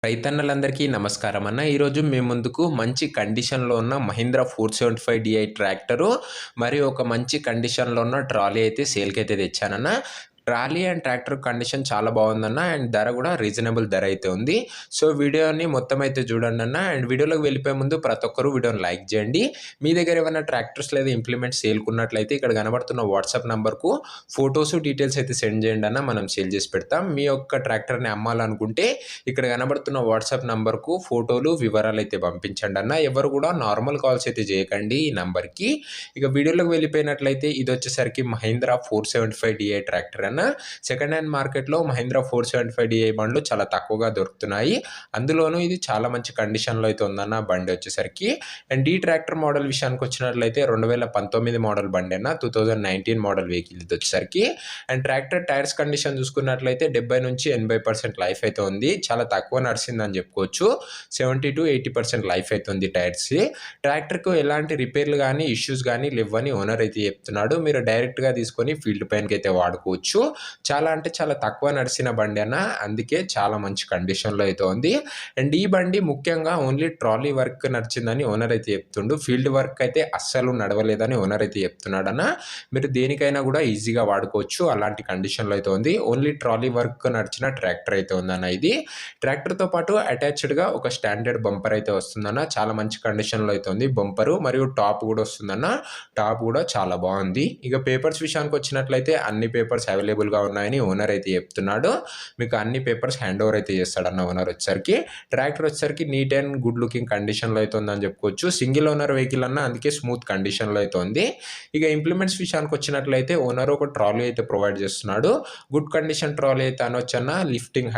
రైతన్నలందరికీ నమస్కారం అన్న. ఈరోజు మీ ముందుకు మంచి కండిషన్‌లో ఉన్న మహీంద్రా 475 డీఐ ట్రాక్టరు మరియు ఒక మంచి కండిషన్‌లో ఉన్న ట్రాలీ అయితే సేల్‌కైతే తెచ్చానన్న. ట్రాలీ అండ్ ట్రాక్టర్ కండిషన్ చాలా బాగుందన్న. అండ్ ధర కూడా రీజనబుల్ ధర అయితే ఉంది. సో వీడియోని మొత్తం అయితే చూడండన్న. అండ్ వీడియోలోకి వెళ్ళిపోయే ముందు ప్రతి ఒక్కరు వీడియోని లైక్ చేయండి. మీ దగ్గర ఏమైనా ట్రాక్టర్స్ లేదా ఇంప్లిమెంట్స్ సేల్‌కున్నట్లయితే ఇక్కడ కనబడుతున్న వాట్సాప్ నంబర్‌కు ఫోటోస్, డీటెయిల్స్ అయితే సెండ్ చేయండి అన్న. మనం సేల్ చేసి పెడతాం. మీ యొక్క ట్రాక్టర్‌ని అమ్మాలనుకుంటే ఇక్కడ కనబడుతున్న వాట్సాప్ నంబర్‌కు ఫోటోలు, వివరాలు అయితే పంపించండి అన్న. ఎవరు కూడా నార్మల్ కాల్స్ అయితే చేయకండి ఈ నంబర్‌కి. ఇక వీడియోలోకి వెళ్ళిపోయినట్లయితే ఇది వచ్చేసరికి మహీంద్రా 475 డీఐ ట్రాక్టర్ అన్న. సెకండ్ హ్యాండ్ మార్కెట్‌లో మహీంద్రా 475 డీఐ బండ్లు చాలా తక్కువగా దొరుకుతున్నాయి. అందులోనూ ఇది చాలా మంచి కండిషన్‌లో అయితే ఉందన్న బండి వచ్చేసరికి. అండ్ ఈ ట్రాక్టర్ మోడల్ విషయానికి వచ్చినట్లయితే 2019 మోడల్ బండి అన్న. 2019 మోడల్ వెహికల్ ఇది వచ్చేసరికి. అండ్ ట్రాక్టర్ టైర్స్ కండిషన్ చూసుకున్నట్లయితే 70-80% లైఫ్ అయితే ఉంది. చాలా తక్కువ నడిచిందని చెప్పుకోవచ్చు. 70-80% లైఫ్ అయితే ఉంది టైర్స్‌కి. ట్రాక్టర్‌కు ఎలాంటి రిపేర్లు కానీ, ఇష్యూస్ కానీ లేవని ఓనర్ అయితే చెప్తున్నాడు. మీరు డైరెక్ట్‌గా తీసుకొని ఫీల్డ్ పైనకైతే వాడుకోవచ్చు. చాలా అంటే చాలా తక్కువ నడిచిన బండి అన్న. అందుకే చాలా మంచి కండిషన్‌లో అయితే ఉంది. అండ్ ఈ బండి ముఖ్యంగా ఓన్లీ ట్రాలీ వర్క్ నడిచిందని ఓనర్ అయితే చెప్తుండు. ఫీల్డ్ వర్క్ అయితే అస్సలు నడవలేదని ఓనర్ అయితే చెప్తున్నాడన్న. మీరు దేనికైనా కూడా ఈజీగా వాడుకోవచ్చు. అలాంటి కండిషన్‌లో అయితే ఉంది. ఓన్లీ ట్రాలీ వర్క్ నడిచిన ట్రాక్టర్ అయితే ఉందన్న ఇది. ట్రాక్టర్‌తో పాటు అటాచ్డ్‌గా ఒక స్టాండర్డ్ బంపర్ అయితే వస్తుందన్న. చాలా మంచి కండిషన్‌లో అయితే ఉంది. బంపరు మరియు టాప్ కూడా వస్తుందన్న. టాప్ కూడా చాలా బాగుంది. ఇక పేపర్స్ విషయానికి వచ్చినట్లయితే అన్ని పేపర్స్ అవైలబుల్‌గా ఉన్నాయని ఓనర్ అయితే చెప్తున్నాడు. మీకు అన్ని పేపర్స్ హ్యాండ్ ఓవర్ అయితే చేస్తాడన్న ఓనర్ వచ్చేసరికి. ట్రాక్టర్ వచ్చేసరికి నీట్ అండ్ గుడ్ లుకింగ్ కండిషన్‌లో అయితే ఉందని చెప్పుకోవచ్చు. సింగిల్ ఓనర్ వెహికల్ అన్న, అందుకే స్మూత్ కండిషన్‌లో అయితే ఉంది. ఇక ఇంప్లిమెంట్స్ విషయానికి వచ్చినట్లయితే ఓనర్ ఒక ట్రాలీ అయితే ప్రొవైడ్ చేస్తున్నాడు. గుడ్ కండిషన్ ట్రాలీ అయితే అనొచ్చన్న. లిఫ్టింగ్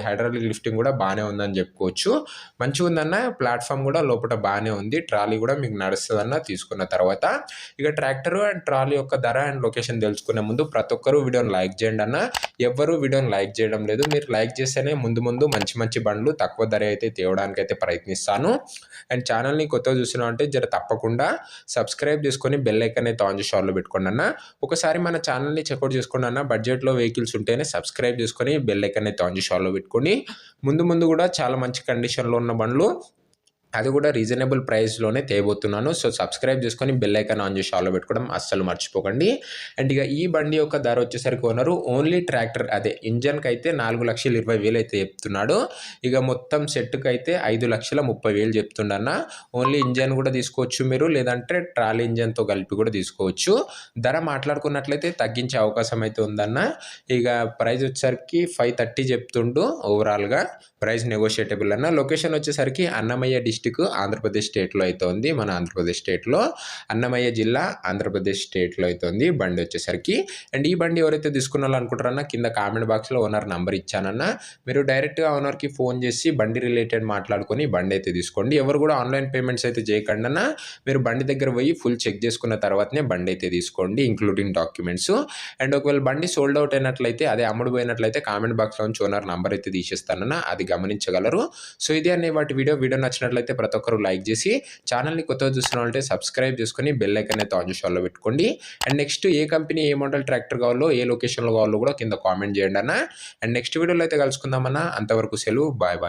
హైడ్రాలిక్ లిఫ్టింగ్ కూడా బాగానే ఉందని చెప్పుకోవచ్చు. మంచిగా ఉందన్న. ప్లాట్ఫామ్ కూడా లోపల బాగానే ఉంది. ట్రాలీ కూడా మీకు నడుస్తుందన్న తీసుకున్న తర్వాత. ఇక ట్రాక్టర్ అండ్ ట్రాలీ యొక్క ధర అండ్ లొకేషన్ తెలుసుకునే ముందు ప్రతి ఒక్కరు వీడియోని లైక్ చేయండి అన్న. ఎవ్వరూ వీడియోని లైక్ చేయడం లేదు. మీరు లైక్ చేస్తేనే ముందు ముందు మంచి మంచి బండ్లు తక్కువ ధర అయితే తేవడానికి అయితే ప్రయత్నిస్తాను. అండ్ ఛానల్ని కొత్తగా చూసినా అంటే జర తప్పకుండా సబ్స్క్రైబ్ చేసుకొని బెల్ ఐకాన్ అయితే ఆన్ చేసి ఆన్లో పెట్టుకోండి అన్న. ఒకసారి మన ఛానల్ని చెక్అవుట్ చేసుకోండి అన్న. బడ్జెట్లో వెహికల్స్ ఉంటేనే సబ్స్క్రైబ్ చేసుకొని బెల్ ఐకాన్ అయితే ఆన్ చేసి ఆన్లో పెట్టుకోండి. ముందు ముందు కూడా చాలా మంచి కండిషన్లో ఉన్న బండ్లు, అది కూడా రీజనబుల్ ప్రైస్‌లోనే తేబోతున్నాను. సో సబ్స్క్రైబ్ చేసుకొని బెల్ ఐకాన్ ఆన్ చేసి ఆన్లో పెట్టుకోవడం అస్సలు మర్చిపోకండి. అండ్ ఇక ఈ బండి యొక్క ధర వచ్చేసరికి ఓనరు ఓన్లీ ట్రాక్టర్ ఇంజన్‌కి అయితే 4,20,000 అయితే చెప్తున్నాడు. ఇక మొత్తం సెట్‌కి అయితే 5,30,000 చెప్తుండన్న. ఓన్లీ ఇంజన్ కూడా తీసుకోవచ్చు మీరు, లేదంటే ట్రాలీ ఇంజన్‌తో కలిపి కూడా తీసుకోవచ్చు. ధర మాట్లాడుకున్నట్లయితే తగ్గించే అవకాశం అయితే ఉందన్న. ఇక ప్రైస్ వచ్చేసరికి 530 చెప్తుండు ఓవరాల్‌గా. ప్రైస్ నెగోషియేటబుల్ అన్న. లొకేషన్ వచ్చేసరికి అన్నమయ్య డిస్ట్రిక్ట్ ఆంధ్రప్రదేశ్ స్టేట్లో అయితే ఉంది. మన ఆంధ్రప్రదేశ్ స్టేట్లో అన్నమయ్య జిల్లా ఆంధ్రప్రదేశ్ స్టేట్లో అయితే ఉంది బండి వచ్చేసరికి. అండ్ ఈ బండి ఎవరైతే తీసుకున్నారనుకుంటారన్నా కింద కామెంట్ బాక్స్లో ఓనర్ నంబర్ ఇచ్చానన్న. మీరు డైరెక్ట్గా ఓనర్కి ఫోన్ చేసి బండి రిలేటెడ్ మాట్లాడుకొని బండి అయితే తీసుకోండి. ఎవరు కూడా ఆన్లైన్ పేమెంట్స్ అయితే చేయకండి అన్న. మీరు బండి దగ్గర పోయి ఫుల్ చెక్ చేసుకున్న తర్వాతనే బండి అయితే తీసుకోండి, ఇంక్లూడింగ్ డాక్యుమెంట్స్. అండ్ ఒకవేళ బండి సోల్డ్ అవుట్ అయినట్లయితే, అదే అమ్ముడు పోయినట్లయితే కామెంట్ బాక్స్లో నుంచి ఓనర్ నంబర్ అయితే తీసేస్తానన్న. అది గమనించగలరు. సో ఇది అనే వాటి వీడియో నచ్చినట్లయితే ప్రతి ఒక్కరు లైక్ చేసి ఛానల్ని కొత్తగా చూస్తున్నట్లయితే సబ్స్క్రైబ్ చేసుకొని బెల్ ఐకాన్ అయితే ఆన్ చేసి ఆన్లో పెట్టుకోండి. And next A company A model tractor కావాలో, ఏ లొకేషన్లో కావాలో కూడా కింద కామెంట్ చేయండి అన్న. అండ్ నెక్స్ట్ వీడియోలో అయితే కలుసుకుందామన్న. అంతవరకు సెలవు. Bye bye.